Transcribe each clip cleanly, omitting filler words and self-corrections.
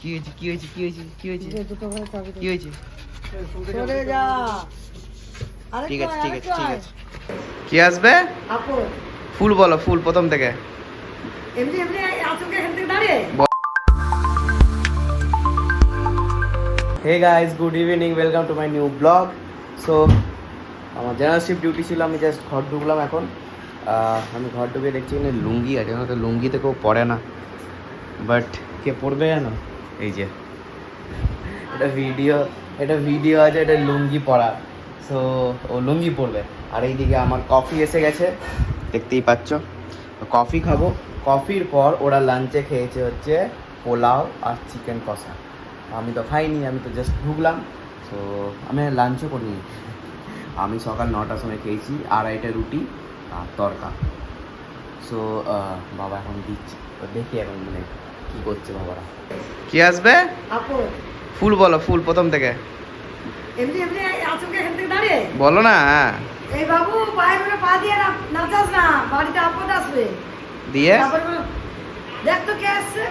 কি হয়েছে কি হয়েছে কি হয়েছে কি হয়েছে কি হয়েছে? ঠিক আছে ঠিক আছে ঠিক আছে। কি আসবে? ফুল বলো, ফুল প্রথম থেকে। Hey guys, good evening, welcome to my new blog. So আমার জেনারেল শিফট ডিউটি ছিল, আমি জাস্ট ঘর ঢুকলাম এখন। আমি ঘর ঢুকে দেখছি এখানে লুঙ্গি আছে, তো লুঙ্গিতে কেউ পরে না, বাট কে পরবে জানো? এই যে এটা ভিডিও আছে, এটা লুঙ্গি পরা। সো ও লুঙ্গি পরবে। আর এইদিকে আমার কফি এসে গেছে, দেখতেই পাচ্ছ। কফি খাবো, কফির পর ওরা লাঞ্চে খেয়েছে হচ্ছে পোলাও আর চিকেন কষা। আমি তো খাইনি, আমি তো জাস্ট ঢুকলাম। সো আমি লাঞ্চও করিনি, আমি সকাল 9টার সময় খেয়েছি 2.5টা রুটি আর তরকা। সো বাবা এখন দিচ্ছে, তো দেখি এখন মানে কী করছে বাবারা। কি আসবে? ফুল বলো, ফুল প্রথম থেকে। বলো না। এই বাবু পায়ে ধরে পা দিয়ে নাচাস না, বাড়িতে আপদ আসবে। দিয়ে দেখ তো কে আসছে।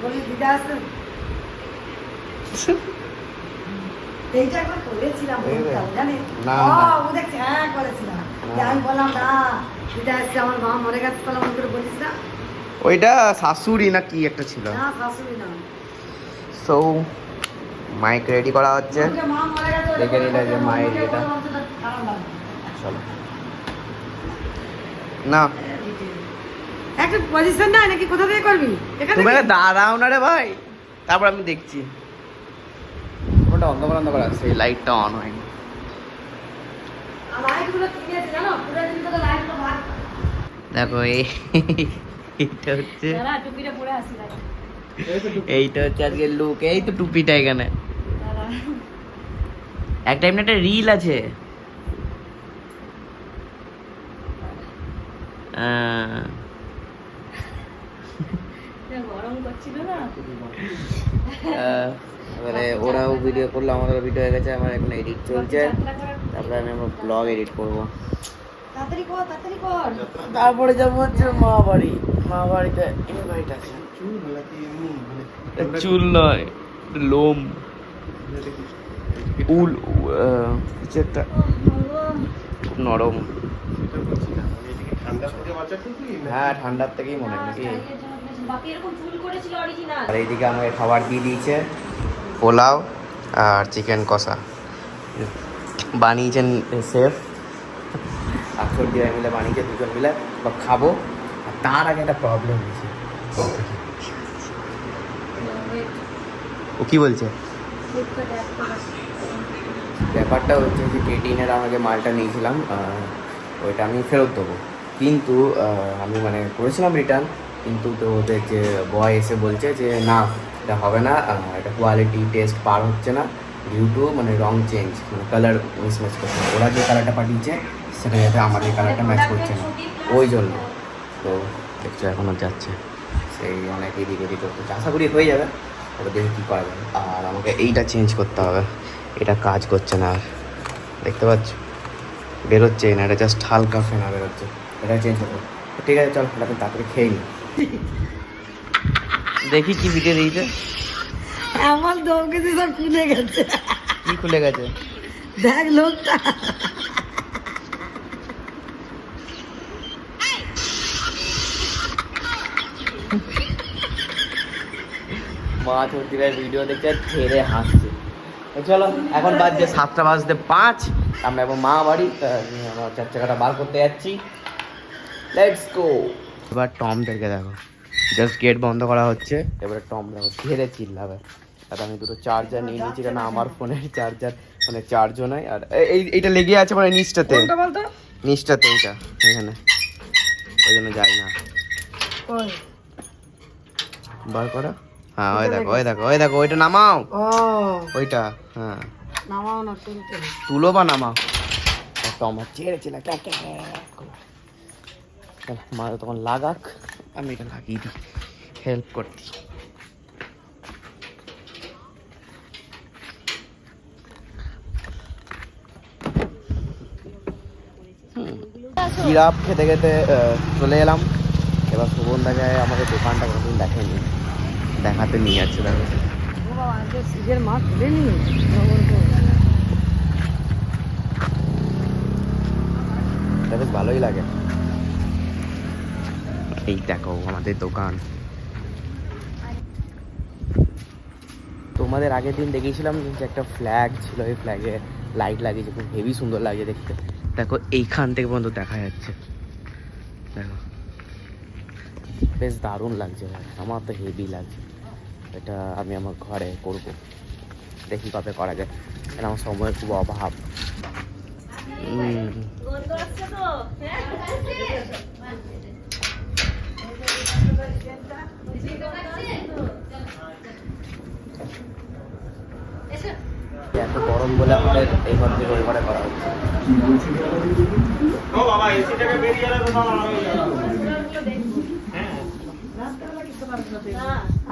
বলি দিদা আসছে। এইটা একবার করেছিলাম, জানিস? ও দেখছি, হ্যাঁ করেছিলাম। আমি বললাম না দিদা আসছে, আমার মা মরে গেছে, তাহলে মনে করে বলিস না। ওইটা শাশুড়ি না কি একটা ছিল। না শাশুড়ি না। সো মাইক রেডি করা হচ্ছে, দেখে নিলে যে মায়ের এটা। চলো না, একটা পজিশন না নাকি কোথা থেকে করবি? তুমি দাঁড়াও না রে ভাই, তারপর আমি দেখছি। ওটা অন্ধকার অন্ধকার আছে, এই লাইটটা অন হয়নি। দেখো এইটা হচ্ছে, এইটা হচ্ছে আজকের লুক। এই তো টুপিটা এখানে। এক টাইম একটা রিল আছে, এবারে ওরাও ভিডিও করলো, আমাদের ভিডিও হয়ে গেছে, আমার এখন এডিট চলছে, তারপরে আমি আমার ব্লগ এডিট করবো। তারপরে যাবো হচ্ছে মা বাড়ি। মা বাড়িতে ইনভাইট আছে। চুল নয়, লোম, উল, কিছু একটা খুব নরম। হ্যাঁ, ঠান্ডার থেকেই মনে হয় নাকি। আর এইদিকে আমাকে খাবার দিয়ে দিয়েছে, পোলাও আর চিকেন কষা বানিয়েছেন শেফ আর ছোটি ভাই মিলে বানিয়েছে, দুজন মিলে বা খাবো। আর তার আগে একটা প্রবলেম হয়েছে। ও কি বলছে? ব্যাপারটা হচ্ছে যে কেটিনের আমাকে মালটা নিয়েছিলাম, ওইটা আমি ফেরত দেবো, কিন্তু আমি মানে করেছিলাম রিটার্ন, কিন্তু তো ওদের যে বয় এসে বলছে যে না এটা হবে না, এটা কোয়ালিটি টেস্ট পার হচ্ছে না, ডিউ টু মানে রং চেঞ্জ, মানে কালার মিসম্যাচ করছে। ওরা যে কালারটা পাঠিয়েছে সেটা যাতে আমার এই কালারটা ম্যাচ করছে না, ওই জন্য। তো দেখছো এখনও যাচ্ছে, সেই অনেক এদিক ওদিক করতে, আশা করি হয়ে যাবে। ওটা দেখে কী করা যাবে। আর আমাকে এইটা চেঞ্জ করতে হবে, এটা কাজ করছে না আর, দেখতে পাচ্ছ বেরোচ্ছে না, এটা জাস্ট হালকা ফেনা বেরোচ্ছে, এটা চেঞ্জ করবো। ঠিক আছে চল, এটা তাড়াতাড়ি খেয়ে নিই। দেখি কি ভিডিও দিয়েছে। আমার দম কিছু সব খুলে গেছে। কি খুলে গেছে? দেখ লোকটা। মা ছোটি ভাই ভিডিও দেখে ছেড়ে হাসছে। চলো এখন বাজছে 7টা বাজতে 5, আমরা এখন মা বাড়ি, আমার 4 চাকাটা বার করতে যাচ্ছি। Let's go. এবার টমদেরকে দেখো, জাস্ট গেট বন্ধ করা হচ্ছে, এবারে টম দেখো ছেড়ে চিল্লাবে। আর আমি দুটো চার্জার নিয়ে নিয়েছি, কারণ আমার ফোনের চার্জার মানে চার্জও নাই। আর এইটা লেগে আছে মানে নিচটাতে, নিচটাতে এইটা এখানে, ওই জন্য যাই না। বার করা, হ্যাঁ ওই দেখো ওই দেখো ওই দেখো, ওইটা নামাও, ওইটা হ্যাঁ নামাও না, তুলো বা নামাও। টমার ছেড়ে ছিল, মা তখন লাগাক, আমি এটা লাগিয়ে দিই, হেল্প করতি। চিরাপ খেতে খেতে চলে এলাম। এবার শোভনদাকে আমাদের দোকানটা কোনোদিন দেখেনি, দেখাতে নিয়ে যাচ্ছে তাকে। ও বাবা, আজকে সিজের মাছ তুলেনি। এটা বেশ ভালোই লাগে। এই দেখো আমাদের দোকান। তোমাদের আগের দিন দেখিয়েছিলাম যে একটা ফ্ল্যাগ ছিল, এই ফ্ল্যাগে লাইট লাগিয়েছে, খুব হেভি সুন্দর লাগে দেখতে। দেখো এইখান থেকে পর্যন্ত দেখা যাচ্ছে, দেখো বেশ দারুণ লাগছে ভাই, আমার তো হেভি লাগছে। এটা আমি আমার ঘরে করব, দেখি কবে করা যায়, কারণ আমার সময়ের খুব অভাব। এত গরম বলে আমাদের এই ঘর থেকে ওই ঘরে করা হচ্ছে।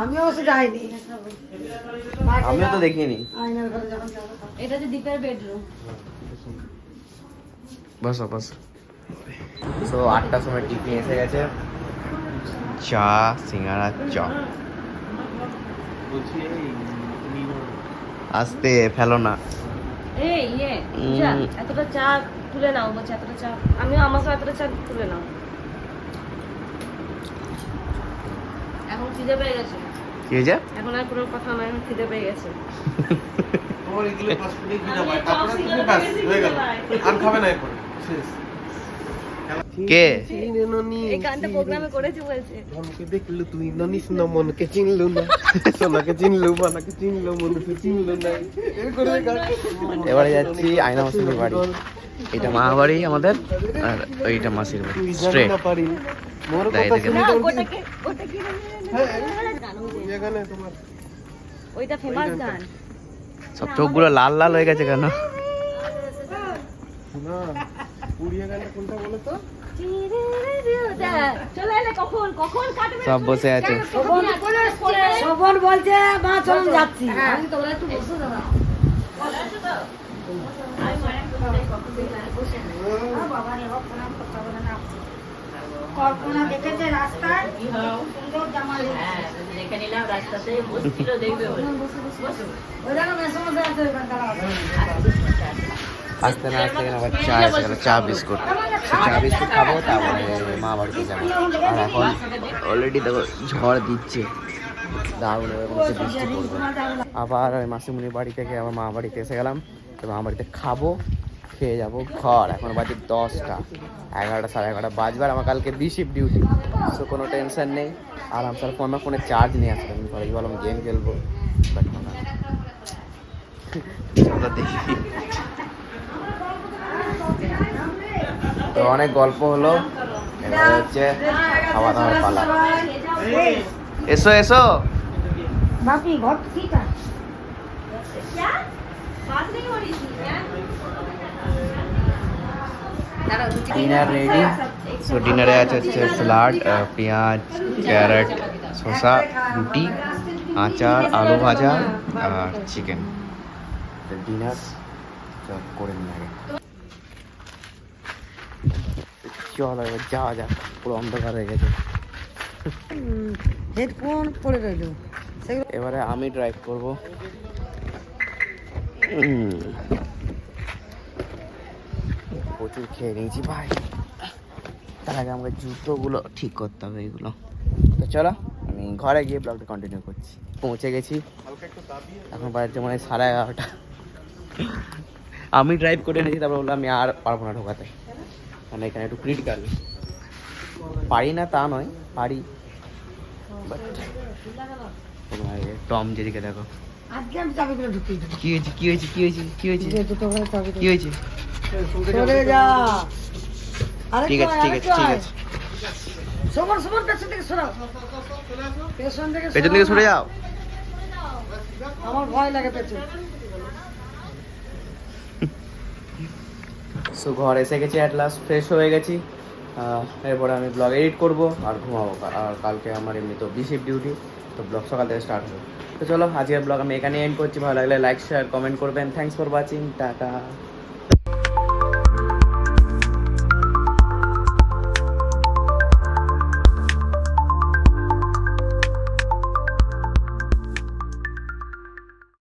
আমি অবশ্য যাইনি, আমিও তো দেখিনি। আয়নার ঘরে যখন যাবো তখন। এটা যে দীপের বেডরুম। বসো বসো। সো 8টার সময় টিফিন এসে গেছে, চা, সিঙ্গারা, চপ। আস্তে ফেলো না। এই এতটা চা তুলে নাও, বলছে এতটা চা। আমিও আমাকে এতটা চা তুলে নাও। এখন খিদে পেয়ে গেছে। কি হয়েছে? এখন আর কোনো কথা নয়, এখন খিদে পেয়ে গেছে। কে? এই গানটা প্রোগ্রামে করেছি বলছে। দেখলু তুই ননিস না মনকে চিনলু না, সোনাকে চিনলু বানাকে চিনলু মনকে চিনলু না। এবারে যাচ্ছি আয়না মাসির বাড়ি। এটা মা বাড়ি আমাদের, আর ওইটা মাসির বাড়ি। স্ট্রেট মোর তাই কথা দেখে শুনি না, তোর ওটা কি গান? এখানে তোমার ওইটা ফেমাস গান। সব চোখগুলো লাল লাল হয়ে গেছে কেন? না পুড়িয়ে গেলে কোনটা বলো তো? চলে এলে কখন কখন কাটবে? সব বসে আছে। শোভন বলছে মা চলুন যাচ্ছি, আমি তো বলে একটু বসে দাঁড়া। কল্পনা দেখেছে রাস্তায় সুন্দর জামা দেখে নিলাম রাস্তাতে বসছিল, দেখবে বলে। ওই দেখো মেসমসে আছে ওখানে দাঁড়া আছে। আসতে না আসতে আবার চা এসে গেল, চা বিস্কুট। চা বিস্কুট খাবো, তারপরে মা বাড়িতে যাবো। আর এখন অলরেডি দেখো ঝড় দিচ্ছে, দারুণ এরকম হচ্ছে, বৃষ্টি পড়বে। আবার ওই মাসিমুনির বাড়ি থেকে আমার মা বাড়িতে এসে গেলাম। তো মা বাড়িতে খাবো, খেয়ে যাবো ঘর। এখন বাজে 10টা, 11টা, 11:30 বাজবে। আর আমার কালকে বিশিপ ডিউটি, সো কোনো টেনশন নেই। আরাম স্যার ফোনে চার্জ নিয়ে আসলাম, আমি ঘরে গিয়ে বললাম গেম খেলবো, বাট না। চলো দেখি। তো অনেক গল্প হলো, এবার হচ্ছে খাওয়া দাওয়ার পালা। এসো এসো। বাপি ঘর ঠিক আছে। Dinner ready. সো ডিনারে আছে হচ্ছে স্যালাড, পেঁয়াজ, ক্যারেট, শসা, রুটি, আচার, আলু ভাজা আর চিকেন। ডিনার করে নিয়ে আগে চল এবার যাওয়া যাক, পুরো অন্ধকার হয়ে গেছে। হেডফোন পরে রইল সেগুলো। এবারে আমি ড্রাইভ করবো। প্রচুর খেয়ে নিয়েছি ভাই, তার আগে আমাকে জুতোগুলো ঠিক করতে হবে এগুলো। তো চলো আমি ঘরে গিয়ে ব্লগটা কন্টিনিউ করছি। পৌঁছে গেছি, এখন বাড়িতে মনে হয় 11:30। আমি ড্রাইভ করে এনেছি, তারপর বললাম আমি আর পারবো না ঢোকাতে, মানে এখানে একটু ক্রিটিক্যাল। পারি না তা নয়, পারি, বাট টম যেদিকে দেখো। আজকে আমি চাবিগুলো ঢুকিয়ে দেবো। কি হয়েছে কি হয়েছে কি হয়েছে কি হয়েছে যে দুটো করে চাবি কি হয়েছে? সরে যা। আরে ঠিক আছে ঠিক আছে ঠিক আছে, সবার সবার পেছন থেকে সরাও, পেছন থেকে পেছন থেকে সরে যাও। আমার ভয় লাগে পেছন। সো ঘর এসে গেছি, অ্যাট লাস্ট ফ্রেশ হয়ে গেছি। এরপরে আমি ব্লগ এডিট করব আর ঘুমাবো। আর কালকে আমার এমনি তো বিশিপ ডিউটি, তো ব্লগ সকাল থেকে স্টার্ট হবে। তো চলো আজকের ব্লগ আমি এখানে এন্ড করছি। ভালো লাগলে লাইক শেয়ার কমেন্ট করবেন। Thanks for watching, tata.